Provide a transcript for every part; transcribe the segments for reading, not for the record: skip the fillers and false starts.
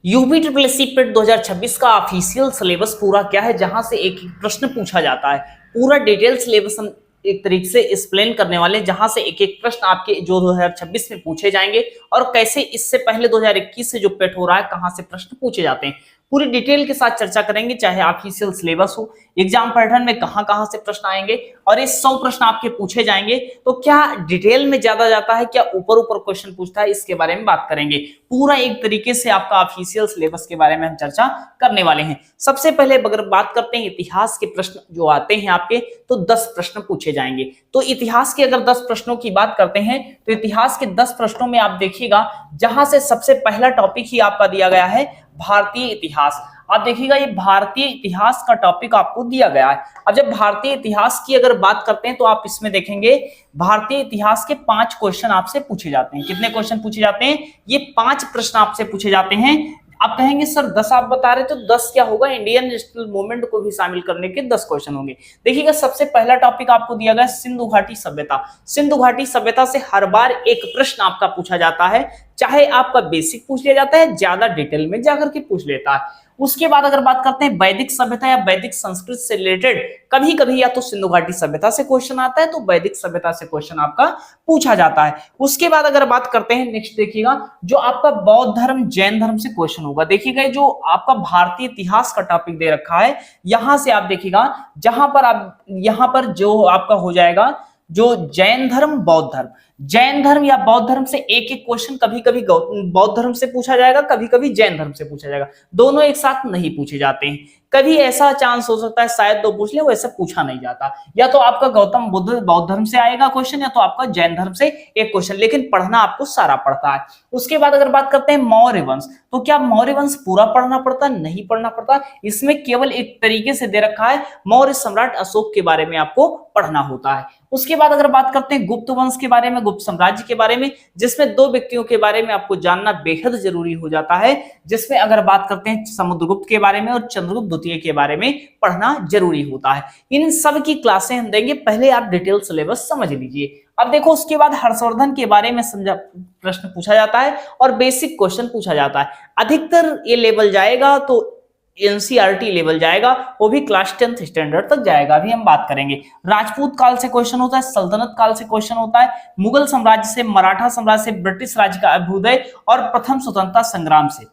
UP triple SC पेट 2026 का official syllabus पूरा क्या है, जहां से एक एक प्रश्न पूछा जाता है। पूरा डिटेल सिलेबस हम एक तरीके से एक्सप्लेन करने वाले हैं, जहां से एक एक प्रश्न आपके जो 2026 में पूछे जाएंगे और कैसे इससे पहले 2021 से जो पेट हो रहा है कहां से प्रश्न पूछे जाते हैं, पूरी डिटेल के साथ चर्चा करेंगे। चाहे ऑफिशियल सिलेबस हो, एग्जाम पैटर्न में कहां कहां से प्रश्न आएंगे और ये 100 प्रश्न आपके पूछे जाएंगे, तो क्या डिटेल में ज्यादा जाता है, क्या ऊपर ऊपर क्वेश्चन पूछता है, इसके बारे में बात करेंगे। पूरा एक तरीके से आपका ऑफिशियल सिलेबस के बारे में हम चर्चा करने वाले हैं। सबसे पहले अगर बात करते हैं इतिहास के प्रश्न जो आते हैं आपके, तो 10 प्रश्न पूछे जाएंगे। तो इतिहास के अगर 10 प्रश्नों की बात करते हैं, तो इतिहास के 10 प्रश्नों में आप देखिएगा, जहां से सबसे पहला टॉपिक ही आपका दिया गया है भारतीय इतिहास। आप देखिएगा ये भारतीय इतिहास का टॉपिक आपको दिया गया है। अब जब भारतीय इतिहास की अगर बात करते हैं, तो आप इसमें देखेंगे भारतीय इतिहास के 5 क्वेश्चन आपसे पूछे जाते हैं। कितने क्वेश्चन पूछे जाते हैं? ये 5 प्रश्न आपसे पूछे जाते हैं। आप कहेंगे सर 10 आप बता रहे, तो 10 क्या होगा? इंडियन नेशनल मूवमेंट को भी शामिल करने के 10 क्वेश्चन होंगे। देखिएगा सबसे पहला टॉपिक आपको दिया गया सिंधु घाटी सभ्यता। सिंधु घाटी सभ्यता से हर बार एक प्रश्न आपका पूछा जाता है, चाहे आपका बेसिक पूछ लिया जाता है, ज्यादा डिटेल में जाकर के पूछ लेता है। उसके बाद अगर बात करते हैं वैदिक सभ्यता या वैदिक संस्कृत से रिलेटेड, कभी कभी या तो सिंधु घाटी सभ्यता से क्वेश्चन आता है, तो वैदिक सभ्यता से क्वेश्चन आपका पूछा जाता है। उसके बाद अगर बात करते हैं नेक्स्ट, देखिएगा जो आपका बौद्ध धर्म जैन धर्म से क्वेश्चन होगा। देखिएगा जो आपका भारतीय इतिहास का टॉपिक दे रखा है, यहां से आप देखिएगा जहां पर आप यहां पर जो आपका हो जाएगा जो जैन धर्म बौद्ध धर्म, जैन धर्म या बौद्ध धर्म से एक एक क्वेश्चन कभी कभी बौद्ध धर्म से पूछा जाएगा, कभी कभी जैन धर्म से पूछा जाएगा। दोनों एक साथ नहीं पूछे जाते हैं। कभी ऐसा चांस हो सकता है शायद 2 पूछ ले, वैसे पूछा नहीं जाता। या तो आपका गौतम बुद्ध बौद्ध धर्म से आएगा क्वेश्चन, या तो आपका जैन धर्म से एक क्वेश्चन, लेकिन पढ़ना आपको सारा पड़ता है। उसके बाद अगर बात करते हैं मौर्य वंश, तो क्या मौर्य वंश पूरा पढ़ना पड़ता? नहीं पढ़ना पड़ता। इसमें केवल एक तरीके से दे रखा है, मौर्य सम्राट अशोक के बारे में आपको पढ़ना होता है। उसके बाद अगर बात करते हैं गुप्त वंश के बारे में, गुप्त साम्राज्य के बारे में, जिसमें 2 व्यक्तियों के बारे में आपको जानना बेहद जरूरी हो जाता है। जिसमें अगर बात करते हैं समुद्रगुप्त के बारे में और चंद्रगुप्त द्वितीय के बारे में पढ़ना जरूरी होता है। इन सब की क्लासें हम देंगे, पहले आप डिटेल सिलेबस समझ लीजिए। अब देखो उसके बाद हर्षवर्धन के बारे में समझा प्रश्न पूछा जाता है और बेसिक क्वेश्चन पूछा जाता है। अधिकतर ये लेवल जाएगा तो एनसीईआरटी लेवल जाएगा, वो भी क्लास 10th स्टैंडर्ड तक जाएगा। अभी हम बात करेंगे राजपूत काल से क्वेश्चन होता है, सल्तनत काल से क्वेश्चन होता है, मुगल साम्राज्य से, मराठा साम्राज्य से, ब्रिटिश राज्य का अभ्युदय और प्रथम स्वतंत्रता संग्राम से।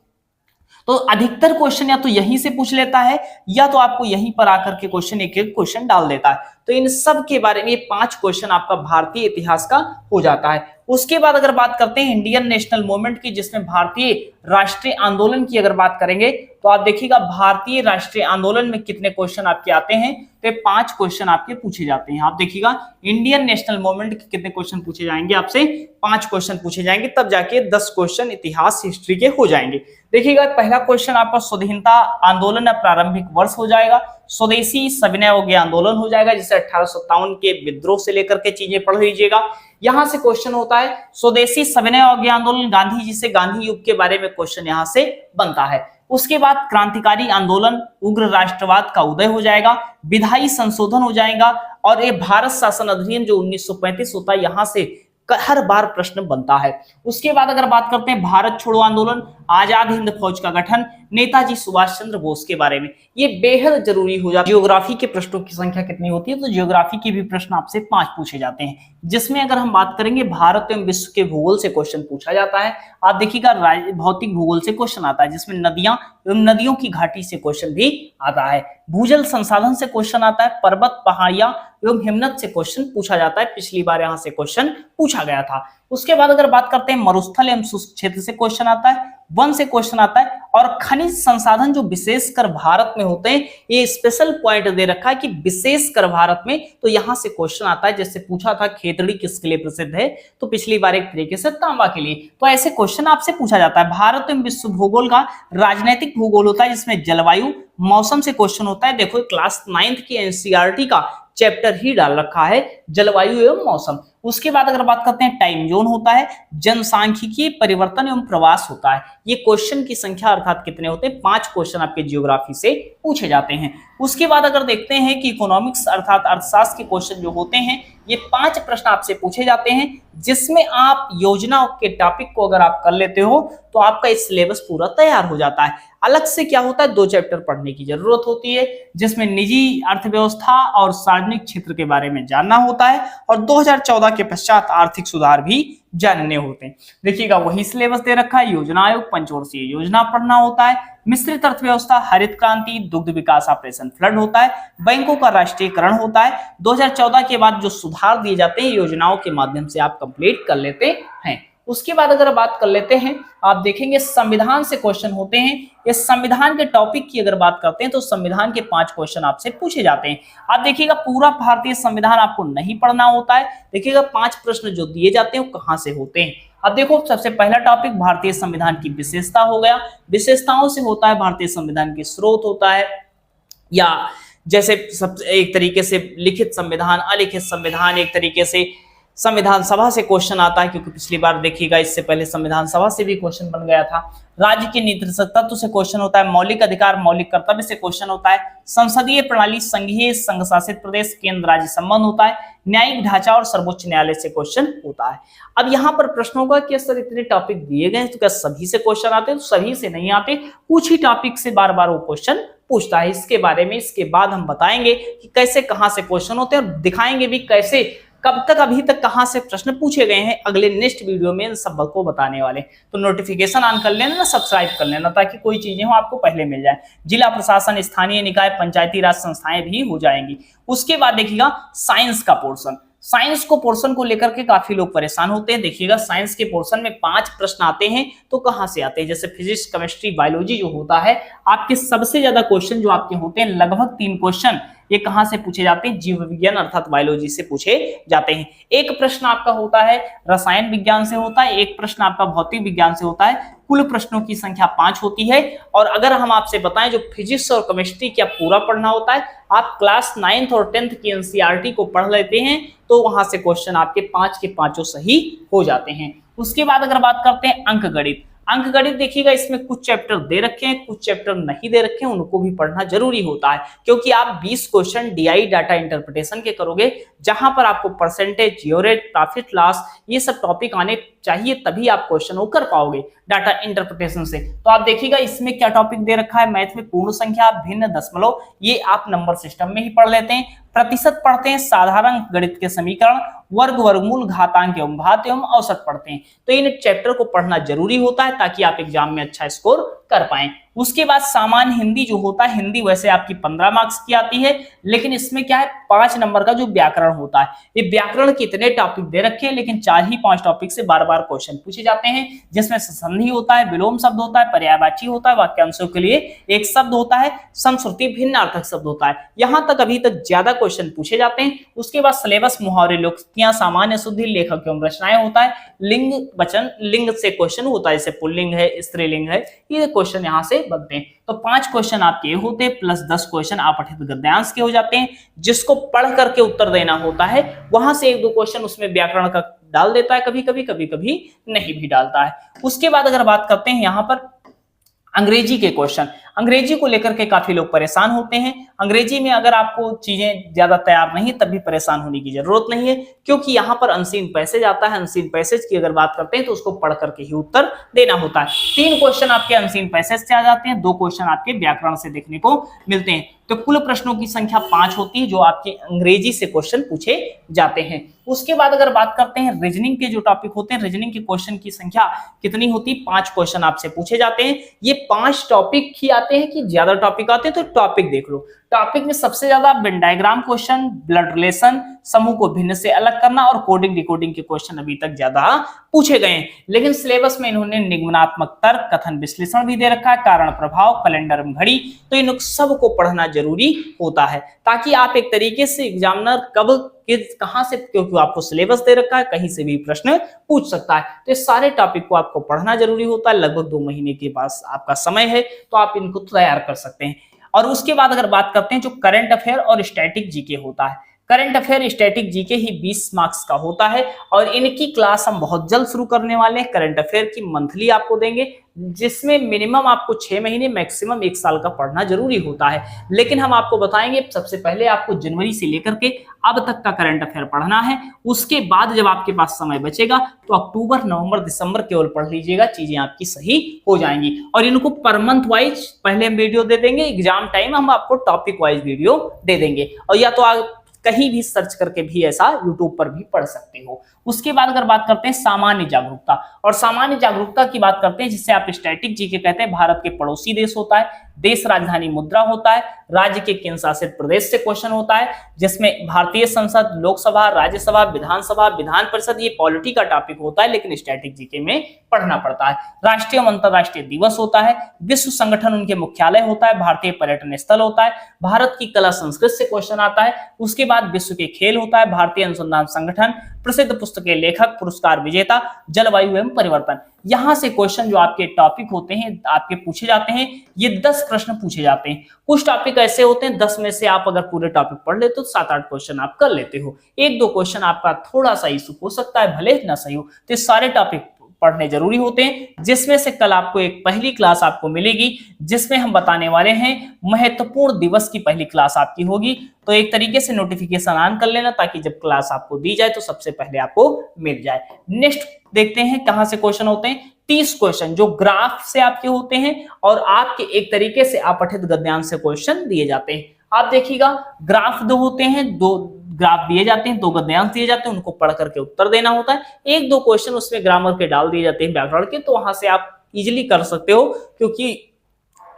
तो अधिकतर क्वेश्चन या तो यहीं से पूछ लेता है, या तो आपको यहीं पर आकर के क्वेश्चन एक एक क्वेश्चन डाल देता है। तो इन सब के बारे में 5 क्वेश्चन आपका भारतीय इतिहास का हो जाता है। उसके बाद अगर बात करते हैं इंडियन नेशनल मूवमेंट की, जिसमें भारतीय राष्ट्रीय आंदोलन की अगर बात करेंगे, तो आप देखिएगा भारतीय राष्ट्रीय आंदोलन में कितने क्वेश्चन आपके आते हैं, तो 5 क्वेश्चन आपके पूछे जाते हैं। आप देखिएगा इंडियन नेशनल मूवमेंट के कितने क्वेश्चन पूछे जाएंगे आपसे, 5 क्वेश्चन पूछे जाएंगे, तब जाके 10 क्वेश्चन इतिहास हिस्ट्री के हो जाएंगे। देखिएगा पहला क्वेश्चन आपका स्वाधीनता आंदोलन का प्रारंभिक वर्ष हो जाएगा, स्वदेशी सविनय अवज्ञा आंदोलन हो जाएगा, जिसे 1857 के विद्रोह से लेकर के चीजें पढ़ लीजिएगा। यहां से क्वेश्चन होता है स्वदेशी सविनय अवज्ञा आंदोलन, गांधी जी से गांधी युग के बारे में क्वेश्चन यहां से बनता है। उसके बाद क्रांतिकारी आंदोलन, उग्र राष्ट्रवाद का उदय हो जाएगा, विधायी संशोधन हो जाएगा, और ये भारत शासन अधिनियम जो 1935 होता है, यहां से हर बार प्रश्न बनता है। उसके बाद अगर बात करते हैं भारत छोड़ो आंदोलन, आजाद हिंद फौज का गठन, नेताजी सुभाष चंद्र बोस के बारे में, ये बेहद जरूरी हो जाता है। जियोग्राफी के प्रश्नों की संख्या कितनी होती है, तो जियोग्राफी के भी प्रश्न आपसे 5 पूछे जाते हैं, जिसमें अगर हम बात करेंगे भारत एवं विश्व के भूगोल से क्वेश्चन पूछा जाता है। आप देखिएगा भौतिक भूगोल से क्वेश्चन आता है, जिसमें नदियां एवं नदियों की घाटी से क्वेश्चन भी आता है। भूजल संसाधन से क्वेश्चन आता है, पर्वत पहाड़ियां एवं हिमनद से क्वेश्चन पूछा जाता है, पिछली बार यहां से क्वेश्चन पूछा गया था। उसके बाद अगर बात करते हैं मरुस्थल एवं शुष्क क्षेत्र से क्वेश्चन आता है, वन से क्वेश्चन आता है, और खनिज संसाधन जो विशेषकर भारत में होते हैं, ये स्पेशल पॉइंट दे रखा है कि विशेषकर भारत में, तो यहां से क्वेश्चन आता है। जैसे पूछा था खेतड़ी किसके लिए प्रसिद्ध है, तो पिछली बार एक तरीके से तांबा के लिए। तो ऐसे क्वेश्चन आपसे पूछा जाता है। भारत एवं विश्व भूगोल का राजनीतिक भूगोल होता है, जिसमें जलवायु मौसम से क्वेश्चन होता है। देखो क्लास 9th की एनसीईआरटी का चैप्टर ही डाल रखा है जलवायु एवं मौसम। उसके बाद अगर बात करते हैं टाइम जोन होता है, जनसांख्यिकीय परिवर्तन एवं प्रवास होता है। ये क्वेश्चन की संख्या अर्थात कितने होते हैं, 5 क्वेश्चन आपके जियोग्राफी से पूछे जाते हैं। उसके बाद अगर देखते हैं कि इकोनॉमिक्स अर्थात अर्थशास्त्र के क्वेश्चन जो होते हैं, ये 5 प्रश्न आपसे पूछे जाते हैं, जिसमें आप योजना के टॉपिक को अगर आप कर लेते हो तो आपका इस सिलेबस पूरा तैयार हो जाता है। अलग से क्या होता है, 2 चैप्टर पढ़ने की जरूरत होती है, जिसमें निजी अर्थव्यवस्था और सार्वजनिक क्षेत्र के बारे में जानना होता है और 2014 के पश्चात आर्थिक सुधार भी जानने होते हैं। देखिएगा वही सिलेबस दे रखा है, योजना आयोग पंचवर्षीय योजना पढ़ना होता है, मिश्रित अर्थव्यवस्था, हरित क्रांति, दुग्ध विकास ऑपरेशन फ्लड होता है, बैंकों का राष्ट्रीयकरण होता है। 2014 के बाद जो सुधार दिए जाते हैं योजनाओं के माध्यम से आप कंप्लीट कर लेते हैं। उसके बाद अगर बात कर लेते हैं, आप देखेंगे संविधान से क्वेश्चन होते हैं। इस संविधान के टॉपिक की अगर बात करते हैं तो संविधान के 5 क्वेश्चन आपसे पूछे जाते हैं। आप देखिएगा पूरा भारतीय संविधान आपको नहीं पढ़ना होता है। देखिएगा 5 प्रश्न जो दिए जाते हैं वो कहां से होते हैं। अब देखो सबसे पहला टॉपिक भारतीय संविधान की विशेषता हो गया। विशेषताओं से होता है भारतीय संविधान की स्रोत होता है, या जैसे सब एक तरीके से लिखित संविधान, अलिखित संविधान, एक तरीके से संविधान सभा से क्वेश्चन आता है, क्योंकि पिछली बार देखिएगा इससे पहले संविधान सभा से भी क्वेश्चन बन गया था। राज्य के नीति तत्व से क्वेश्चन होता है, मौलिक अधिकार मौलिक कर्तव्य से क्वेश्चन होता है, संसदीय प्रणाली संघीय संघ शासित प्रदेश केंद्र राज्य संबंध होता है, न्यायिक ढांचा और सर्वोच्च न्यायालय से क्वेश्चन होता है। अब यहाँ पर प्रश्नों का कि सर इतने टॉपिक दिए गए तो क्या सभी से क्वेश्चन आते हैं, तो सभी से नहीं आते, कुछ ही टॉपिक से बार बार वो क्वेश्चन पूछता है। इसके बारे में इसके बाद हम बताएंगे कि कैसे कहां से क्वेश्चन होते हैं और दिखाएंगे भी कैसे कब तक अभी तक कहां से प्रश्न पूछे गए हैं। अगले नेक्स्ट वीडियो में इन सब को बताने वाले, तो नोटिफिकेशन ऑन कर लेना, सब्सक्राइब कर लेना, ताकि कोई चीजें हो आपको पहले मिल जाए। जिला प्रशासन, स्थानीय निकाय, पंचायती राज संस्थाएं भी हो जाएंगी। उसके बाद देखिएगा साइंस का पोर्शन। साइंस को पोर्शन को लेकर के काफी लोग परेशान होते हैं। देखिएगा साइंस के पोर्शन में 5 प्रश्न आते हैं, तो कहां से आते हैं, जैसे फिजिक्स, केमिस्ट्री, बायोलॉजी जो होता है, आपके सबसे ज्यादा क्वेश्चन जो आपके होते हैं लगभग 3 क्वेश्चन ये कहां से पूछे जाते हैं, जीव विज्ञान अर्थात बायोलॉजी से पूछे जाते हैं। एक प्रश्न आपका होता है रसायन विज्ञान से होता है, एक प्रश्न आपका भौतिक विज्ञान से होता है। कुल प्रश्नों की संख्या 5 होती है। और अगर हम आपसे बताएं जो फिजिक्स और केमिस्ट्री क्या पूरा पढ़ना होता है, आप क्लास 9th और 10th की एनसीईआरटी को पढ़ लेते हैं तो वहां से क्वेश्चन आपके 5 के 5 सही हो जाते हैं। उसके बाद अगर बात करते हैं अंकगणित। अंकगणित देखिएगा इसमें कुछ चैप्टर दे रखे हैं, कुछ चैप्टर नहीं दे रखे हैं, उनको भी पढ़ना जरूरी होता है, क्योंकि आप 20 क्वेश्चन डीआई डाटा इंटरप्रिटेशन के करोगे, जहां पर आपको परसेंटेज, जियो रेट, प्रॉफिट लॉस ये सब टॉपिक आने चाहिए, तभी आप क्वेश्चन वो कर पाओगे डाटा इंटरप्रिटेशन से। तो आप देखिएगा इसमें क्या टॉपिक दे रखा है, मैथ में पूर्ण संख्या, भिन्न, दशमलव, ये आप नंबर सिस्टम में ही पढ़ लेते हैं। प्रतिशत पढ़ते हैं, साधारण गणित के समीकरण, वर्ग, वर्गमूल, घातांक एवं घात एवं औसत पढ़ते हैं। तो इन चैप्टर को पढ़ना जरूरी होता है ताकि आप एग्जाम में अच्छा स्कोर कर पाएं। उसके बाद सामान्य हिंदी जो होता है, हिंदी वैसे आपकी 15 मार्क्स की आती है, लेकिन इसमें क्या है 5 नंबर का जो व्याकरण होता है, ये व्याकरण के इतने टॉपिक दे रखे हैं, लेकिन 4 ही 5 टॉपिक से बार बार क्वेश्चन पूछे जाते हैं, जिसमें संधि होता है, विलोम शब्द होता है, पर्यायवाची होता है, वाक्यांशों के लिए एक शब्द होता है, समश्रुति भिन्नार्थक शब्द होता है। यहां तक अभी तक ज्यादा क्वेश्चन पूछे जाते हैं। उसके बाद सिलेबस, मुहावरे, लोकोक्तियां, सामान्य शुद्धि, लेखक एवं रचनाएं होता है, लिंग वचन, लिंग से क्वेश्चन होता है, जैसे पुल्लिंग है, स्त्रीलिंग है, ये क्वेश्चन यहाँ से बनते हैं। तो 5 क्वेश्चन आपके होते हैं, प्लस 10 क्वेश्चन अपठित गद्यांश के हो जाते हैं, जिसको पढ़ करके उत्तर देना होता है। वहां से 1-2 क्वेश्चन उसमें व्याकरण का डाल देता है, कभी कभी नहीं भी डालता है। उसके बाद अगर बात करते हैं यहाँ पर अंग्रेजी के क्वेश्चन, अंग्रेजी को लेकर के काफी लोग परेशान होते हैं। अंग्रेजी में अगर आपको चीजें ज्यादा तैयार नहीं, तब भी परेशान होने की जरूरत नहीं है, क्योंकि यहाँ पर अनसीन पैसेज आता है। अनसीन पैसेज की अगर बात करते हैं तो उसको पढ़ करके ही उत्तर देना होता है। 3 क्वेश्चन आपके अनसीन पैसेज से आ जाते हैं, 2 क्वेश्चन आपके व्याकरण से देखने को मिलते हैं। तो कुल प्रश्नों की संख्या 5 होती है जो आपके अंग्रेजी से क्वेश्चन पूछे जाते हैं। उसके बाद अगर बात करते हैं रीजनिंग के जो टॉपिक होते हैं, रीजनिंग के क्वेश्चन की संख्या कितनी होती है, 5 क्वेश्चन आपसे पूछे जाते हैं। ये 5 टॉपिक ही आते हैं कि ज्यादा टॉपिक आते हैं, तो टॉपिक देख लो। टॉपिक में सबसे ज्यादा Venn diagram question, blood relation, समूह को भिन्न से अलग करना और कोडिंग डिकोडिंग के क्वेश्चन अभी तक ज्यादा पूछे गए हैं। लेकिन सिलेबस में इन्होंने निगमनात्मक तर्क, कथन विश्लेषण भी दे रखा है, कारण प्रभाव, कैलेंडर में घड़ी, तो इन सब को पढ़ना जरूरी होता है, ताकि आप एक तरीके से एग्जामिनर कब कहां से, क्योंकि आपको सिलेबस दे रखा है, कहीं से भी प्रश्न पूछ सकता है। तो इस सारे टॉपिक को आपको पढ़ना जरूरी होता है। लगभग 2 महीने के पास आपका समय है, तो आप इनको तैयार कर सकते हैं। और उसके बाद अगर बात करते हैं जो करंट अफेयर और स्टैटिक जीके होता है, करंट अफेयर स्टैटिक जीके ही 20 मार्क्स का होता है और इनकी क्लास हम बहुत जल्द शुरू करने वाले हैं। करंट अफेयर की मंथली आपको देंगे, जिसमें मिनिमम आपको 6 महीने मैक्सिमम 1 साल का पढ़ना जरूरी होता है। लेकिन हम आपको बताएंगे सबसे पहले आपको जनवरी से लेकर के अब तक का करंट अफेयर पढ़ना है। उसके बाद जब आपके पास समय बचेगा तो अक्टूबर, नवंबर, दिसंबर केवल पढ़ लीजिएगा, चीजें आपकी सही हो जाएंगी। और इनको पर मंथ वाइज पहले हम वीडियो दे देंगे, एग्जाम टाइम हम आपको टॉपिक वाइज वीडियो दे देंगे। और या तो आप कहीं भी सर्च करके भी ऐसा यूट्यूब पर भी पढ़ सकते हो। उसके बाद अगर बात करते हैं सामान्य जागरूकता, और सामान्य जागरूकता की बात करते हैं जिससे आप स्टैटिक जीके कहते हैं। भारत के पड़ोसी देश होता है, देश राजधानी मुद्रा होता है, राज्य के केंद्र शासित प्रदेश से क्वेश्चन होता है, जिसमें भारतीय संसद, लोकसभा, राज्यसभा, विधानसभा, विधान परिषद, ये पॉलिटी का टॉपिक होता है लेकिन स्टैटिक जीके में पढ़ना पड़ता है। राष्ट्रीय और अंतरराष्ट्रीय दिवस होता है, विश्व संगठन उनके मुख्यालय होता है, भारतीय पर्यटन स्थल होता है, भारत की कला संस्कृति से क्वेश्चन आता है। उसके बाद विश्व के खेल होता है, भारतीय अनुसंधान संगठन, प्रसिद्ध पुस्तक के लेखक, पुरस्कार विजेता, जलवायु एवं परिवर्तन। यहां से क्वेश्चन जो आपके टॉपिक होते हैं आपके पूछे जाते हैं। ये 10 प्रश्न पूछे जाते हैं। कुछ टॉपिक ऐसे होते हैं 10 में से आप अगर पूरे टॉपिक पढ़ लेते हो तो 7-8 क्वेश्चन आप कर लेते हो। 1-2 क्वेश्चन आपका थोड़ा सा इशू हो सकता है, भले ना सही हो। तो सारे टॉपिक पढ़ने जरूरी होते हैं, जिसमें से कल आपको एक पहली क्लास आपको मिलेगी जिसमें हम बताने वाले हैं महत्वपूर्ण दिवस की पहली क्लास आपकी होगी। तो एक तरीके से नोटिफिकेशन ऑन कर लेना ताकि जब क्लास आपको दी जाए तो सबसे पहले आपको मिल जाए। नेक्स्ट देखते हैं कहां से क्वेश्चन होते हैं। 30 क्वेश्चन जो ग्राफ से आपके होते हैं और आपके एक तरीके से अपठित गद्यांश से क्वेश्चन दिए जाते हैं। आप देखिएगा ग्राफ 2 होते हैं, 2 ग्राफ दिए जाते हैं, 2 गद्यांश दिए जाते हैं, उनको पढ़ करके उत्तर देना होता है। 1-2 क्वेश्चन उसमें ग्रामर के डाल दिए जाते हैं, व्याकरण के, तो वहां से आप इजीली कर सकते हो। क्योंकि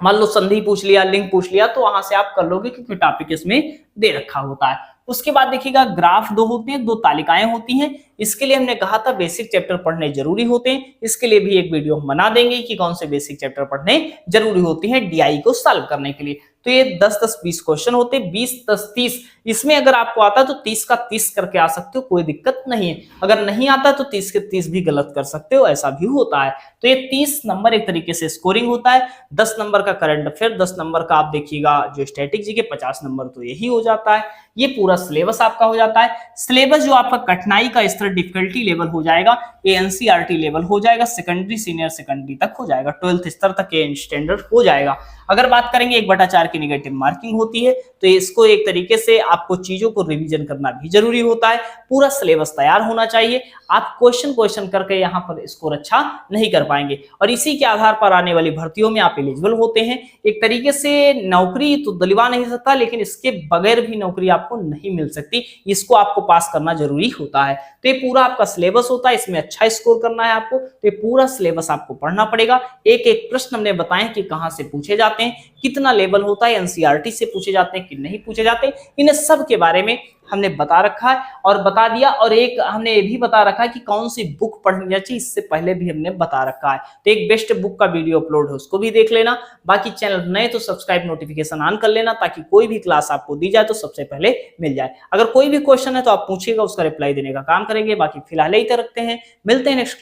मान लो संधि पूछ लिया, लिंक पूछ लिया, तो वहां से आप कर लोगे क्योंकि टॉपिक इसमें दे रखा होता है। उसके बाद देखिएगा ग्राफ 2 होते हैं, 2 तालिकाएं होती हैं। इसके लिए हमने कहा था बेसिक चैप्टर पढ़ने जरूरी होते हैं। इसके लिए भी एक वीडियो हम बना देंगे कि कौन से बेसिक चैप्टर पढ़ने जरूरी होती है डीआई को सॉल्व करने के लिए। तो ये 10-10-20 क्वेश्चन होते हैं, 20-10-30। इसमें अगर आपको आता है तो 30 का 30 करके आ सकते हो, कोई दिक्कत नहीं है। अगर नहीं आता तो 30 के 30 भी गलत कर सकते हो, ऐसा भी होता है। तो ये 30 नंबर एक तरीके से स्कोरिंग होता है। 10 नंबर का करंट अफेयर, 10 नंबर का आप देखिएगा जो स्टैटिक जीके, 50 नंबर तो यही हो जाता है। ये पूरा सिलेबस आपका हो जाता है। सिलेबस जो आपका कठिनाई का स्तर, डिफिकल्टी लेवल हो जाएगा, ये एनसीईआरटी लेवल हो जाएगा, सेकेंडरी, सीनियर सेकेंडरी तक हो जाएगा, 12th स्तर तक ये स्टैंडर्ड हो जाएगा। अगर बात करेंगे 1/4 की नेगेटिव मार्किंग होती है, तो इसको एक तरीके से आपको चीजों को रिवीजन करना भी जरूरी होता है। पूरा सिलेबस तैयार होना चाहिए। आप क्वेश्चन करके यहाँ पर स्कोर अच्छा नहीं कर पाएंगे और इसी के आधार पर आने वाली भर्तियों में आप एलिजिबल होते हैं। एक तरीके से नौकरी तो दिलवा नहीं सकता, लेकिन इसके बगैर भी नौकरी आपको नहीं मिल सकती। इसको आपको पास करना जरूरी होता है। तो ये पूरा आपका सिलेबस होता है, इसमें अच्छा स्कोर करना है आपको, तो ये पूरा सिलेबस आपको पढ़ना पड़ेगा। एक प्रश्न हमने बताए कि कहां से पूछे जाते हैं, कितना लेवल होता है, एनसीईआरटी से पूछे जाते हैं कि नहीं पूछे जाते, इन सब के बारे में हमने बता रखा है और बता दिया। और एक हमने ये भी बता रखा है कि कौन सी बुक पढ़नी चाहिए, इससे पहले भी हमने बता रखा है। तो एक बेस्ट बुक का वीडियो अपलोड है, उसको भी देख लेना। बाकी चैनल नए तो सब्सक्राइब, नोटिफिकेशन ऑन कर लेना ताकि कोई भी क्लास आपको दी जाए तो सबसे पहले मिल जाए। अगर कोई भी क्वेश्चन है तो आप पूछिएगा, उसका रिप्लाई देने का काम करेंगे। बाकी फिलहाल यही तक रखते हैं, मिलते हैं नेक्स्ट क्लास।